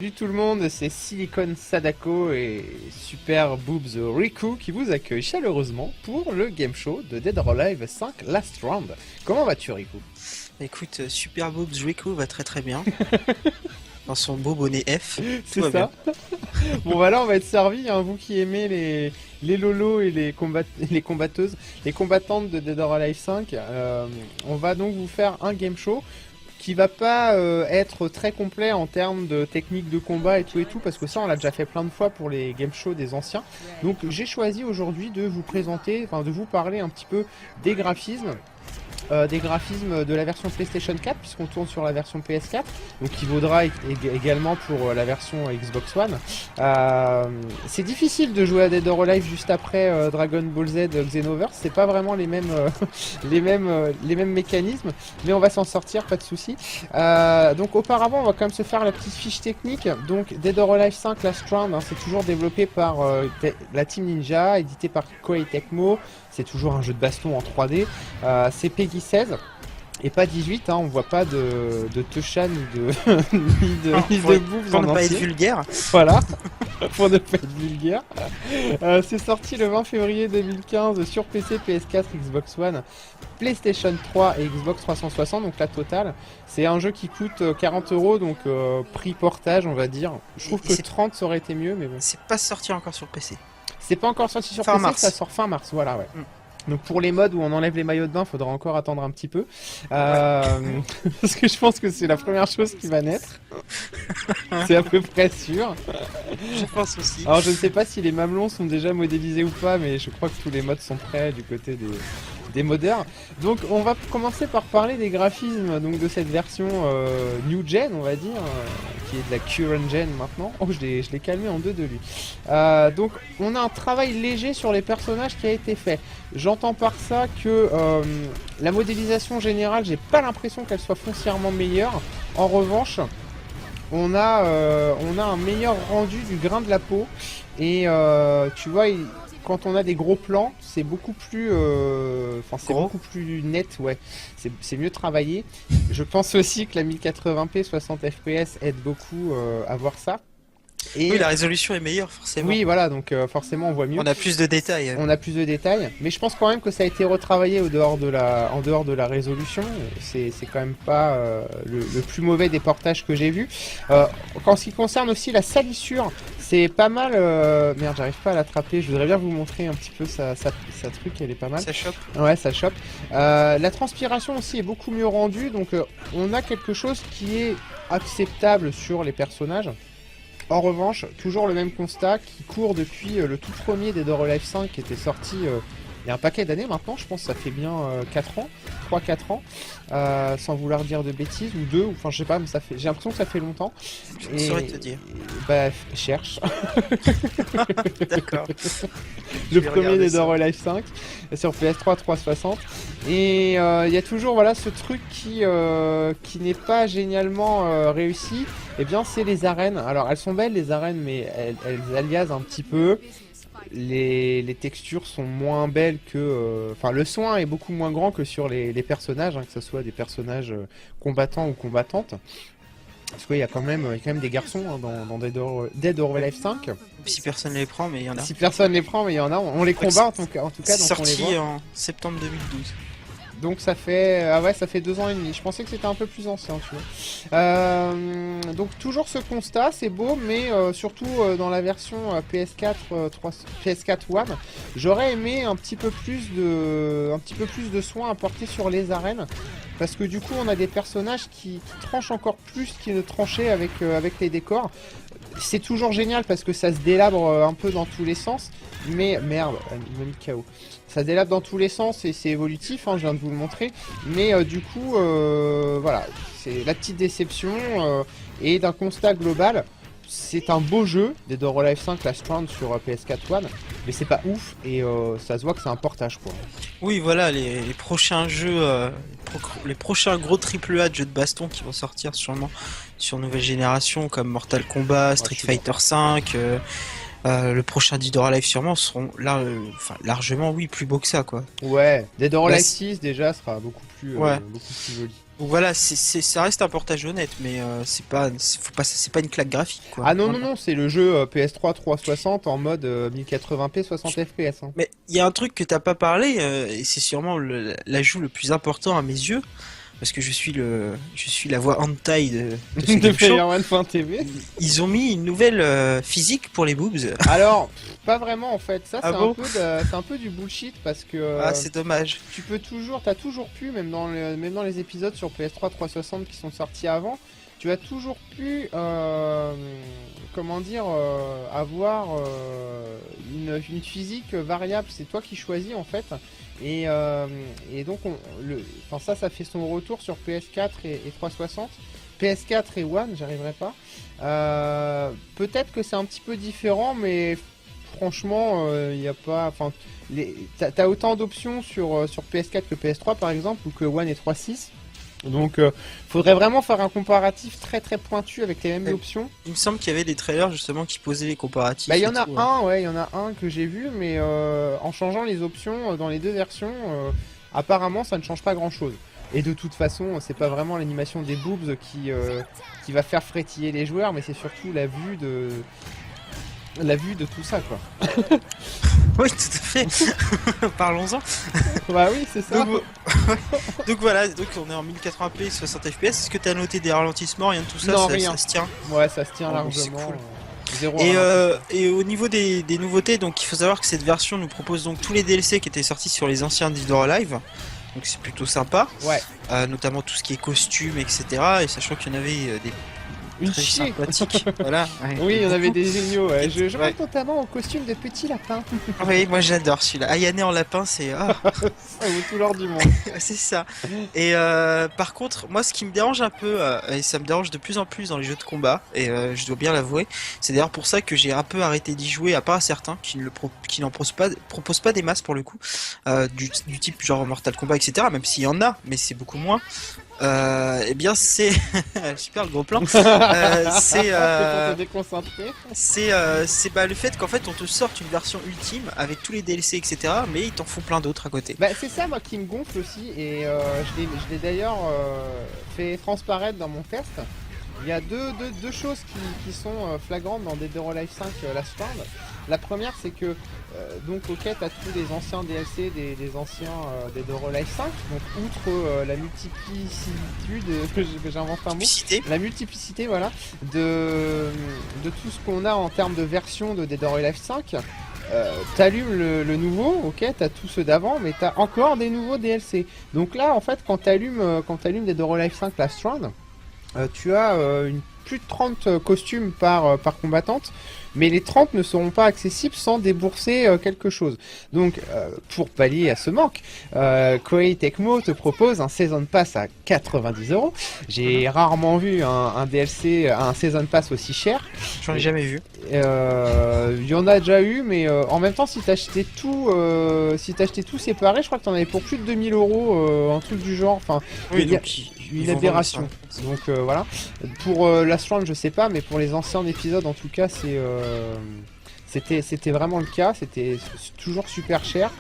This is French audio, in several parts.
Salut tout le monde, c'est Silicon Sadako et Super Boobs Riku qui vous accueillent chaleureusement pour le game show de Dead or Alive 5 Last Round. Comment vas-tu Riku? Écoute, Super Boobs Rico va très très bien. Dans son beau bonnet F, tout C'est va ça. bien. Bon voilà, on va être servi, hein, vous qui aimez les lolos et les combatteuses, les combattantes de Dead or Alive 5. On va donc vous faire un game show qui va pas être très complet en termes de technique de combat et tout, parce que ça on l'a déjà fait plein de fois pour les game shows des anciens. Donc j'ai choisi aujourd'hui de vous présenter, enfin de vous parler un petit peu des graphismes. Des graphismes de la version PlayStation 4 puisqu'on tourne sur la version PS4, donc qui vaudra également pour la version Xbox One. C'est difficile de jouer à Dead or Alive juste après Dragon Ball Z Xenoverse, c'est pas vraiment les mêmes les mêmes mécanismes, mais on va s'en sortir, pas de souci. Donc auparavant on va quand même se faire la petite fiche technique. Donc Dead or Alive 5 Last Round, hein, c'est toujours développé par la Team Ninja, édité par Koei Tecmo. C'est toujours un jeu de baston en 3D. C'est Peggy 16 et pas 18. Hein, on voit pas de Teusha ni de ni de boobs Pour en ne pas être entier. vulgaire, Voilà, pour ne pas être vulgaire. C'est sorti le 20 février 2015 sur PC, PS4, Xbox One, PlayStation 3 et Xbox 360, donc la totale. C'est un jeu qui coûte 40 €, donc prix portage, on va dire. Je trouve que 30 ça aurait été mieux, mais bon. c'est pas sorti encore sur PC. C'est pas encore sorti sur Fin PC, mars. ça sort fin mars, voilà, ouais. Mm. Donc pour les modes où on enlève les maillots de bain, faudra encore attendre un petit peu. Parce que je pense que c'est la première chose qui va naître. C'est à peu près sûr. Je pense aussi. Alors je ne sais pas si les mamelons sont déjà modélisés ou pas, mais je crois que tous les modes sont prêts du côté des modeurs. Donc on va commencer par parler des graphismes donc, de cette version New Gen, on va dire, qui est de la Current Gen maintenant. Oh, je l'ai calmé en deux de lui. Donc on a un travail léger sur les personnages qui a été fait. J'entends par ça que la modélisation générale, j'ai pas l'impression qu'elle soit foncièrement meilleure. En revanche, on a un meilleur rendu du grain de la peau. Et tu vois, quand on a des gros plans, c'est beaucoup plus, beaucoup plus net, ouais. C'est mieux travaillé. Je pense aussi que la 1080p 60 fps aide beaucoup à voir ça. Et Oui, la résolution est meilleure forcément. oui, voilà, donc forcément on voit mieux. On a plus de détails. On a plus de détails, mais je pense quand même que ça a été retravaillé en dehors de la résolution. C'est quand même pas le plus mauvais des portages que j'ai vu. En ce qui concerne aussi la salissure, c'est pas mal. Merde, j'arrive pas à l'attraper. Je voudrais bien vous montrer un petit peu sa truc, elle est pas mal. Ça chope. Ouais, ça chope. La transpiration aussi est beaucoup mieux rendue, donc on a quelque chose qui est acceptable sur les personnages. En revanche, toujours le même constat qui court depuis le tout premier Dead or Alive 5 qui était sorti il y a un paquet d'années maintenant, je pense que ça fait bien 4 ans, 3-4 ans, sans vouloir dire de bêtises, ou 2, enfin je sais pas, mais ça fait, j'ai l'impression que ça fait longtemps. Je ne saurais te dire. Bah, cherche. D'accord. Le Je vais premier regarder Dead ça. or Alive 5 sur PS3 360. Et il y a toujours voilà, ce truc qui n'est pas génialement réussi. Eh bien, c'est les arènes. Alors, elles sont belles les arènes, mais elles aliasent un petit peu. Les textures sont moins belles que... Enfin, le soin est beaucoup moins grand que sur les personnages, hein, que ce soit des personnages combattants ou combattantes. Parce qu'il y a quand même des garçons hein, dans Dead or Alive 5. Si personne les prend, mais il y en a. Si personne les prend, mais il y en a, on les combat en tout cas, C'est donc on les voit. sorti en septembre 2012. Donc ça fait 2 ans et demi. Je pensais que c'était un peu plus ancien, tu vois. Donc toujours ce constat, c'est beau, mais surtout dans la version PS4 PS4 One, j'aurais aimé un petit peu plus de soin apportés sur les arènes, parce que du coup on a des personnages qui tranchent encore plus qu'ils ne tranchaient avec les décors. C'est toujours génial parce que ça se délabre un peu dans tous les sens, mais merde, il m'a mis KO. Ça délabre dans tous les sens et c'est évolutif, hein, je viens de vous le montrer. Mais du coup, voilà, c'est la petite déception. Et d'un constat global, c'est un beau jeu, Dead or Alive 5 Last Round sur PS4 One, mais c'est pas ouf et ça se voit que c'est un portage quoi. Oui, voilà, les prochains jeux, les prochains gros triple A de jeux de baston qui vont sortir sûrement sur nouvelle génération, comme Mortal Kombat, Street je suis Fighter 5, le prochain Dead or Alive sûrement seront là, largement oui plus beau que ça quoi. Ouais, Dead or Là, Alive 6 déjà sera Ouais. beaucoup plus joli. Donc voilà, ça reste un portage honnête, mais c'est pas une claque graphique quoi. Ah non, Voilà. non, non, c'est le jeu PS3 360 en mode 1080p 60 FPS. Hein. Mais il y a un truc que t'as pas parlé, et c'est sûrement l'ajout le plus important à mes yeux, parce que je suis la voix hentai de ce De game show. Player1.tv. Ils ont mis une nouvelle physique pour les boobs. Alors, pas vraiment en fait. Ça, Ah c'est bon c'est un peu du bullshit parce que Ah, c'est dommage. tu peux toujours, t'as toujours pu, même dans les épisodes sur PS3 360 qui sont sortis avant, tu as toujours pu, comment dire, avoir une physique variable. C'est toi qui choisis en fait. Et donc, ça fait son retour sur PS4 et 360. PS4 et One, j'arriverai pas. Peut-être que c'est un petit peu différent, mais franchement, il n'y a pas. Enfin, t'as autant d'options sur PS4 que PS3 par exemple, ou que One et 3.6. Donc, faudrait vraiment faire un comparatif très très pointu avec les mêmes Ouais. options. Il me semble qu'il y avait des trailers justement qui posaient les comparatifs. Bah, il y et en a tout, un, ouais, il y en a un que j'ai vu, mais en changeant les options dans les deux versions, apparemment ça ne change pas grand chose. Et de toute façon, c'est pas vraiment l'animation des boobs qui va faire frétiller les joueurs, mais c'est surtout la vue de tout ça, quoi. Oui, tout à fait. Parlons-en. Bah oui, c'est ça. Donc voilà, donc on est en 1080p 60 fps. Est-ce que t'as noté des ralentissements, rien de tout ça? Non, ça, rien. ça se tient. Ouais, ça se tient Oh, c'est largement. cool. Zéro Et, ralentissement. et au niveau des nouveautés, donc il faut savoir que cette version nous propose donc tous les DLC qui étaient sortis sur les anciens Dead or Alive. Donc c'est plutôt sympa, Ouais, notamment tout ce qui est costume, etc. Et sachant qu'il y en avait des une très chier. sympathiques. Voilà. Ouais, Oui, il y en avait beaucoup. des géniaux. Ouais. Je Ouais. pense notamment au costume de petit lapin. Oui, moi j'adore celui-là. Ayane en lapin, c'est Ça vaut tout l'or du monde. c'est ça. Et par contre, moi ce qui me dérange un peu, et ça me dérange de plus en plus dans les jeux de combat, et je dois bien l'avouer, c'est d'ailleurs pour ça que j'ai un peu arrêté d'y jouer, à part à certains qui n'en proposent pas des masses pour le coup, du type genre Mortal Kombat, etc. Même s'il y en a, mais c'est beaucoup moins. Eh bien c'est super le gros plan. C'est pour te déconcentrer. C'est le fait qu'en fait on te sorte une version ultime avec tous les DLC etc mais ils t'en font plein d'autres à côté. Bah, c'est ça moi qui me gonfle aussi et je l'ai d'ailleurs fait transparaître dans mon test. Il y a deux choses qui sont flagrantes dans Dead or Alive 5 Last Round. La première c'est que donc ok t'as tous les anciens DLC des anciens Dead or Alive 5 donc outre la multiplicitude que j'invente un mot Publicité. la multiplicité voilà de tout ce qu'on a en termes de version de Dead or Alive 5. T'allumes le nouveau, ok, t'as tous ceux d'avant, mais t'as encore des nouveaux DLC. Donc là, en fait, quand t'allumes Dead or Alive 5 Last Round, tu as plus de 30 costumes par combattante, mais les 30 ne seront pas accessibles sans débourser quelque chose. Donc, pour pallier à ce manque, Koei Tecmo te propose un Season Pass à 90€. J'ai rarement vu un DLC, un Season Pass aussi cher. J'en ai jamais vu. Il y en a déjà eu, mais en même temps, si t'achetais tout séparé, je crois que t'en avais pour plus de 2000€, un truc du genre. Enfin, Oui, il y a donc une vont aberration. vendre ça. Donc voilà. Pour Last Round, je sais pas, mais pour les anciens épisodes, en tout cas, c'était vraiment le cas. C'était toujours super cher.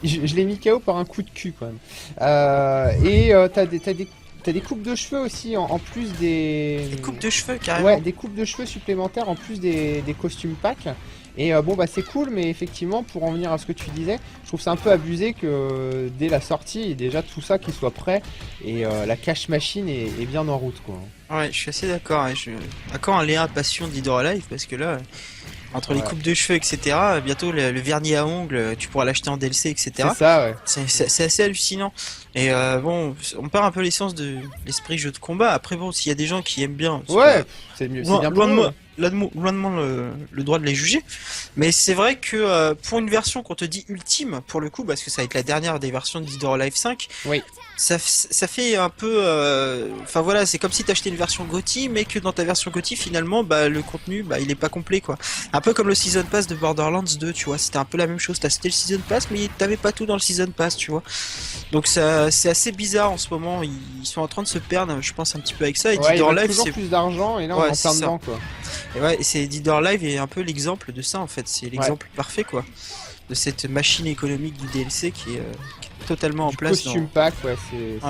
Je l'ai mis KO par un coup de cul quand même. T'as des coupes de cheveux aussi en plus des. Des coupes de cheveux carrément. Ouais, des coupes de cheveux supplémentaires en plus des costumes packs. Et bon bah c'est cool, mais effectivement pour en venir à ce que tu disais, je trouve c'est un peu abusé que dès la sortie, il y ait déjà tout ça qui soit prêt et la cash machine est bien en route quoi. Ouais, je suis assez d'accord. Ouais, à quand un Léa Passion Dead or Alive parce que là, entre les Ouais. coupes de cheveux etc, bientôt le vernis à ongles, tu pourras l'acheter en DLC etc. C'est ça ouais. C'est assez hallucinant. Et bon, on perd un peu l'essence de l'esprit jeu de combat. Après bon, s'il y a des gens qui aiment bien, Ouais, c'est mieux, c'est bien pour loin de eux. moi, loin de moi le droit de les juger. Mais c'est vrai que pour une version qu'on te dit ultime, pour le coup, parce que ça va être la dernière des versions de Dead or Alive 5, Oui. ça fait un peu... Enfin voilà, c'est comme si t'achetais une version GOTY, mais que dans ta version GOTY, finalement, bah, le contenu, bah, il est pas complet, quoi. Un peu comme le Season Pass de Borderlands 2, tu vois, c'était un peu la même chose. T'as acheté le Season Pass, mais t'avais pas tout dans le Season Pass, tu vois. Donc ça, c'est assez bizarre en ce moment, ils sont en train de se perdre, je pense, un petit peu avec ça, et Ouais, Dead ils or veulent Alive, toujours c'est... plus d'argent et là on Ouais, est en c'est plein ça. dedans quoi. Et ouais, c'est Dead or Alive est un peu l'exemple de ça en fait. C'est l'exemple parfait quoi. De cette machine économique du DLC qui est totalement en place. Costume pack, ouais, c'est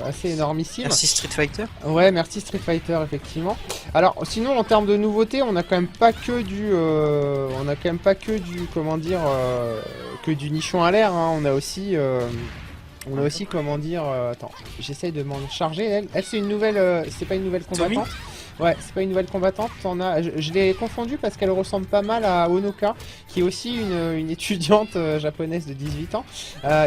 assez énormissime. Merci Street Fighter. Ouais, merci Street Fighter, effectivement. Alors, sinon, en termes de nouveautés, on a quand même pas que du, comment dire, que du nichon à l'air. Hein. On a aussi, comment dire, attends, j'essaye de m'en charger. Elle, c'est une nouvelle, c'est pas une nouvelle combattante. Ouais, c'est pas une nouvelle combattante. Je l'ai confondue parce qu'elle ressemble pas mal à Honoka, qui est aussi une étudiante japonaise de 18 ans.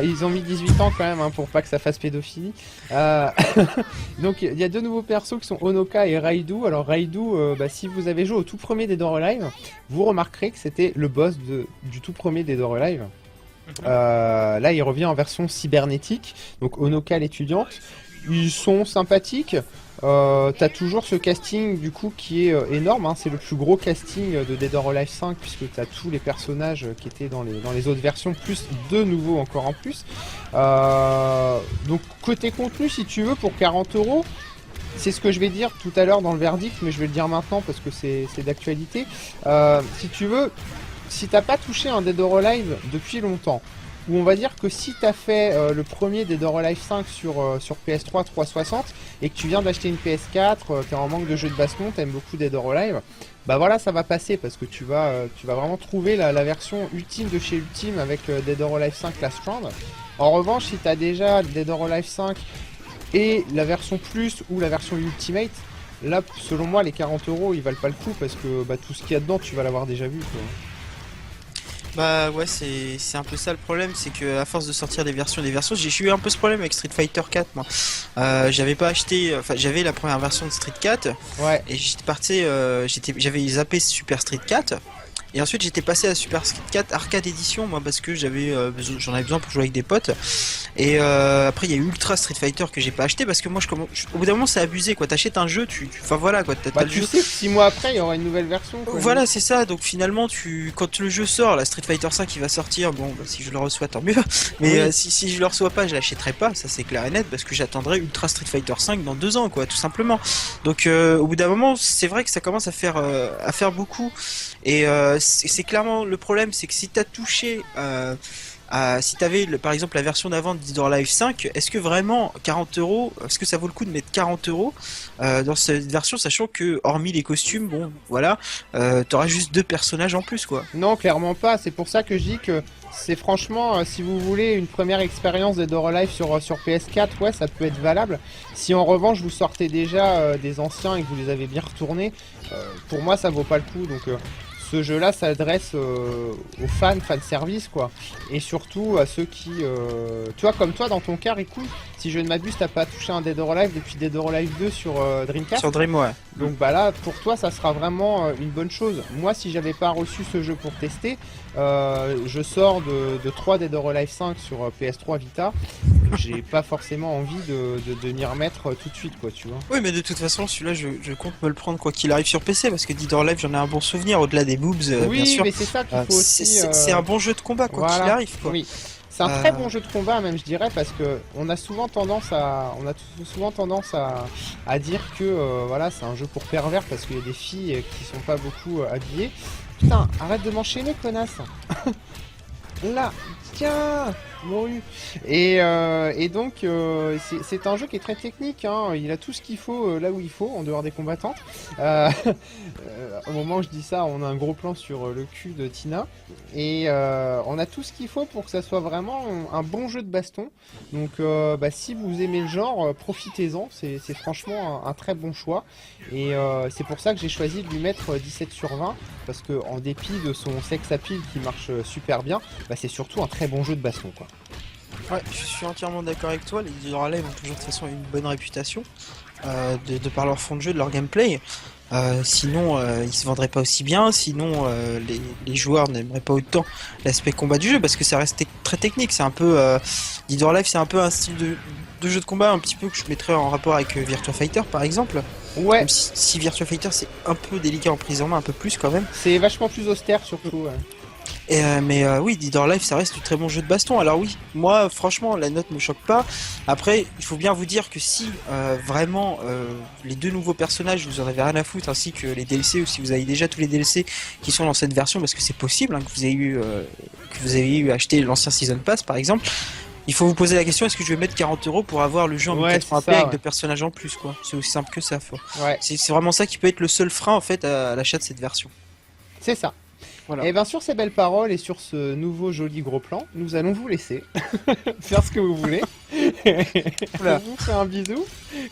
Ils ont mis 18 ans quand même hein, pour pas que ça fasse pédophilie. Donc il y a deux nouveaux persos qui sont Honoka et Raidu. Alors Raidu, si vous avez joué au tout premier Dead or Alive, vous remarquerez que c'était le boss du tout premier Dead or Alive. Là, il revient en version cybernétique. Donc Honoka l'étudiante. Ils sont sympathiques. T'as toujours ce casting du coup qui est énorme, hein. C'est le plus gros casting de Dead or Alive 5 puisque t'as tous les personnages qui étaient dans les autres versions, plus deux nouveaux encore en plus. Donc côté contenu, si tu veux, pour 40€, c'est ce que je vais dire tout à l'heure dans le verdict, mais je vais le dire maintenant parce que c'est d'actualité. Si tu veux, si t'as pas touché un Dead or Alive depuis longtemps, où on va dire que si t'as fait le premier Dead or Alive 5 sur PS3 360 et que tu viens d'acheter une PS4, t'es en manque de jeux de baston, t'aimes beaucoup Dead or Alive, bah voilà, ça va passer parce que tu vas vraiment trouver la version ultime de chez Ultime avec Dead or Alive 5 Last Round. En revanche, si t'as déjà Dead or Alive 5 et la version Plus ou la version Ultimate, là selon moi les 40€ ils valent pas le coup parce que tout ce qu'il y a dedans tu vas l'avoir déjà vu quoi. Bah ouais, c'est un peu ça le problème, c'est que à force de sortir des versions, j'ai eu un peu ce problème avec Street Fighter 4 moi. J'avais pas acheté, enfin j'avais la première version de Street 4 ouais. Et j'étais parti, j'avais zappé Super Street 4. Et ensuite j'étais passé à Super Street 4 Arcade Edition moi parce que j'en avais besoin pour jouer avec des potes. Et après il y a eu Ultra Street Fighter que j'ai pas acheté parce que moi au bout d'un moment c'est abusé quoi, t'achètes un jeu, enfin voilà quoi, t'as le tu jeu. sais que 6 mois après il y aura une nouvelle version quoi. Voilà c'est ça, donc finalement quand le jeu sort, la Street Fighter 5 qui va sortir, bon si je le reçois tant mieux, mais oui. Si je le reçois pas je l'achèterai pas, ça c'est clair et net parce que j'attendrai Ultra Street Fighter 5 dans 2 ans quoi, tout simplement. Donc au bout d'un moment c'est vrai que ça commence à faire beaucoup. Et c'est clairement le problème, c'est que si t'as touché si t'avais par exemple la version d'avant de Dead or Alive 5, est-ce que vraiment 40€, est-ce que ça vaut le coup de mettre 40€ dans cette version, sachant que hormis les costumes, bon voilà, t'auras juste 2 personnages en plus quoi. Non, clairement pas, c'est pour ça que je dis que c'est franchement, si vous voulez une première expérience de Dead or Alive sur PS4, ouais ça peut être valable. Si en revanche vous sortez déjà des anciens et que vous les avez bien retournés, pour moi ça vaut pas le coup, donc ce jeu-là s'adresse aux fans service quoi, et surtout à ceux qui, tu vois comme toi dans ton cas Riku, si je ne m'abuse t'as pas touché un Dead or Alive depuis Dead or Alive 2 sur Dreamcast. Sur Dream ouais. Donc bah là pour toi ça sera vraiment une bonne chose. Moi si j'avais pas reçu ce jeu pour tester, je sors de 3 Dead or Alive 5 sur PS3 Vita, j'ai pas forcément envie de m'y remettre tout de suite quoi tu vois. Oui mais de toute façon celui-là je compte me le prendre quoi qu'il arrive sur PC parce que Dead or Alive j'en ai un bon souvenir au-delà des boobs oui, bien sûr. Mais c'est ça qu'il faut aussi. C'est un bon jeu de combat quoi qu'il arrive quoi. Oui. C'est un très bon jeu de combat même je dirais parce que on a souvent tendance à dire que voilà c'est un jeu pour pervers parce qu'il y a des filles qui sont pas beaucoup habillées. Putain, arrête de m'enchaîner connasse. Là, tiens, morue. Et donc c'est un jeu qui est très technique hein. Il a tout ce qu'il faut là où il faut en dehors des combattantes. Au moment où je dis ça, on a un gros plan sur le cul de Tina et on a tout ce qu'il faut pour que ça soit vraiment un bon jeu de baston. Donc si vous aimez le genre, profitez-en, c'est franchement un très bon choix. Et c'est pour ça que j'ai choisi de lui mettre 17 sur 20 parce que en dépit de son sex appeal qui marche super bien, c'est surtout un très bon jeu de baston quoi. Ouais, je suis entièrement d'accord avec toi, les Dead or Alive ont toujours de toute façon une bonne réputation de par leur fond de jeu, de leur gameplay. Sinon ils se vendraient pas aussi bien, sinon les joueurs n'aimeraient pas autant l'aspect combat du jeu parce que ça reste très technique, c'est un peu Dead or Alive, c'est un peu un style de jeu de combat un petit peu que je mettrais en rapport avec Virtua Fighter par exemple. Ouais. Même si Virtua Fighter c'est un peu délicat en prise en main, un peu plus quand même. C'est vachement plus austère surtout. Ouais. Oui, Dead or Alive, ça reste du très bon jeu de baston. Alors oui, moi, franchement, la note me choque pas. Après, il faut bien vous dire que si vraiment les deux nouveaux personnages, vous en avez rien à foutre, ainsi que les DLC, ou si vous avez déjà tous les DLC qui sont dans cette version, parce que c'est possible hein, que vous ayez eu acheté l'ancien Season Pass, par exemple. Il faut vous poser la question, est-ce que je vais mettre 40€ pour avoir le jeu en Ouais, 1080p c'est ça, avec ouais. deux personnages en plus, quoi. C'est aussi simple que ça. Ouais, C'est vraiment ça qui peut être le seul frein, en fait, à l'achat de cette version. c'est ça. Voilà. Et bien sur ces belles paroles et sur ce nouveau joli gros plan, nous allons vous laisser faire ce que vous voulez. On Voilà. vous fait un bisou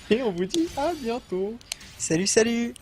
et on vous dit à bientôt. Salut, salut!